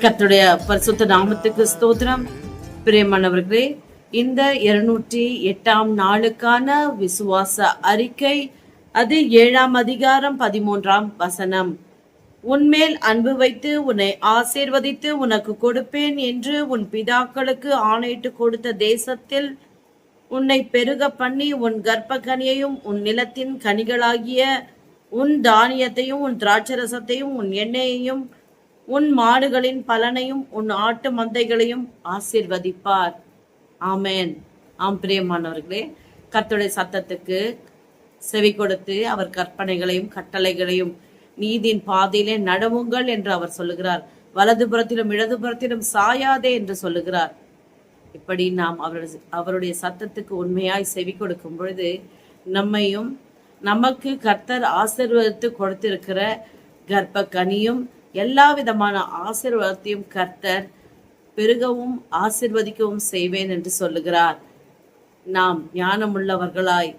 கர்த்தருடைய பரிசுத்த நாமத்துக்கு ஸ்தோத்திரம். பிரியமானவர்களே, இந்த 208ஆம் நாளுக்கான விசுவாச அறிக்கை, அது 7ஆம் அதிகாரம் 13ஆம் வசனம். உன்மேல் அன்பு வைத்து உன்னை ஆசீர்வதித்து உனக்கு கொடுப்பேன் என்று உன் பிதாக்களுக்கு ஆணையிட்டு கொடுத்த தேசத்தில் உன்னை பெருக பண்ணி உன் கர்ப்பகனியையும் உன் நிலத்தின் கனிகளாகிய உன் தானியத்தையும் உன் திராட்சரசத்தையும் உன் எண்ணெயையும் உன் மாடுகளின் பலனையும் உன் ஆட்டு மந்தைகளையும் ஆசீர்வதிப்பார். ஆமேன். ஆம். பிரியமானவர்களே, கர்த்தருடைய சத்தத்துக்கு செவி கொடுத்து அவர் கற்பனைகளையும் கட்டளைகளையும் நீதியின் பாதையிலே நடவுங்கள் என்று அவர் சொல்லுகிறார். வலதுபுறத்திலும் இடதுபுறத்திலும் சாயாதே என்று சொல்லுகிறார். இப்படி நாம் அவருடைய சத்தத்துக்கு உண்மையாய் செவி கொடுக்கும் பொழுது நம்மையும் நமக்கு கர்த்தர் ஆசீர்வதித்து கொடுத்திருக்கிற கர்ப்ப கனியும் எல்லா விதமான ஆசீர்வாதத்தையும் கர்த்தர் பெருகவும் ஆசீர்வதிக்கவும் செய்வேன் என்று சொல்லுகிறார். நாம் ஞானமுள்ளவர்களாய்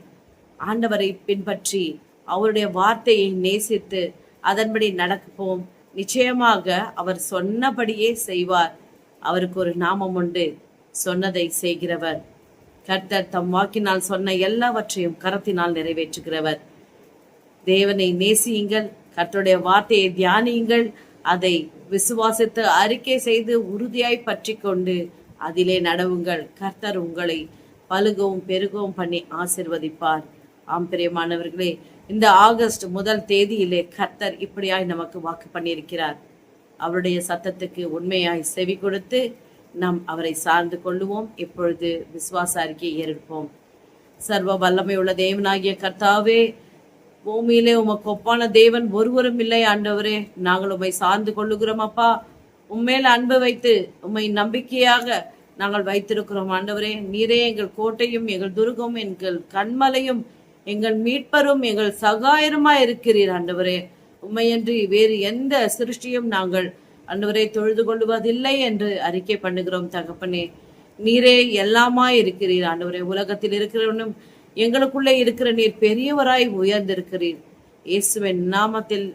ஆண்டவரை பின்பற்றி அவருடைய வார்த்தையை நேசித்து அதன்படி நடப்போம். நிச்சயமாக அவர் சொன்னபடியே செய்வார். அவருக்கு ஒரு நாமம் உண்டு, சொன்னதை செய்கிறவர். கர்த்தர் தம் வாக்கினால் சொன்ன எல்லாவற்றையும் கரத்தினால் நிறைவேற்றுகிறவர். தேவனை நேசியுங்கள், கர்த்தருடைய வார்த்தையை தியானியுங்கள், அதை விசுவாசித்து அறிக்கை செய்து உறுதியாய் பற்றி கொண்டு அதிலே நடவுங்கள். கர்த்தர் உங்களை பலுகவும் பெருகவும் பண்ணி ஆசிர்வதிப்பார். ஆம். பிரியமானவர்களே, இந்த ஆகஸ்ட் 1 தேதியிலே கர்த்தர் இப்படியாய் நமக்கு வாக்கு பண்ணியிருக்கிறார். அவருடைய சத்தத்துக்கு உண்மையாய் செவி கொடுத்து நாம் அவரை சார்ந்து கொள்ளுவோம். இப்பொழுது விசுவாச அறிக்கையை ஏற்போம். சர்வ வல்லமை உள்ள தேவனாகிய கர்த்தாவே, பூமியிலே உமக்கு ஒப்பான தேவன் ஒருவரும் இல்லை. ஆண்டவரே, நாங்கள் உம்மை சார்ந்து கொள்ளுகிறோம். அப்பா, உண்மையில அன்பு வைத்து உம்மை நம்பிக்கையாக நாங்கள் வைத்திருக்கிறோம். ஆண்டவரே, நீரே எங்கள் கோட்டையும் எங்கள் துருகம், எங்கள் கண்மலையும் எங்கள் மீட்பரும் எங்கள் சகாயருமாய் இருக்கிறீர். ஆண்டவரே, உண்மையன்றி வேறு எந்த சிருஷ்டியும் நாங்கள் ஆண்டவரை தொழுது கொள்வதில்லை என்று அறிக்கை பண்ணுகிறோம். தகப்பனே, நீரே எல்லாமாய் இருக்கிறீர். ஆண்டவரே, உலகத்தில் இருக்கிறவனும் எங்களுக்குள்ளே இருக்கிற நீர் பெரியவராய் உயர்ந்திருக்கிறீர். இயேசுவின் நாமத்தில்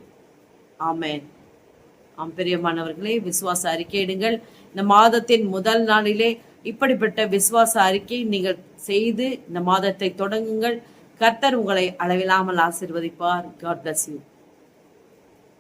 ஆமேன். ஆம். பிரியமானவர்களே, விசுவாச அறிக்கையிடுங்கள். இந்த மாதத்தின் முதல் நாளிலே இப்படிப்பட்ட விசுவாச அறிக்கை நீங்கள் செய்து இந்த மாதத்தை தொடங்குங்கள். கர்த்தர் உங்களை அளவில்லாமல் ஆசீர்வதிப்பார். God bless you.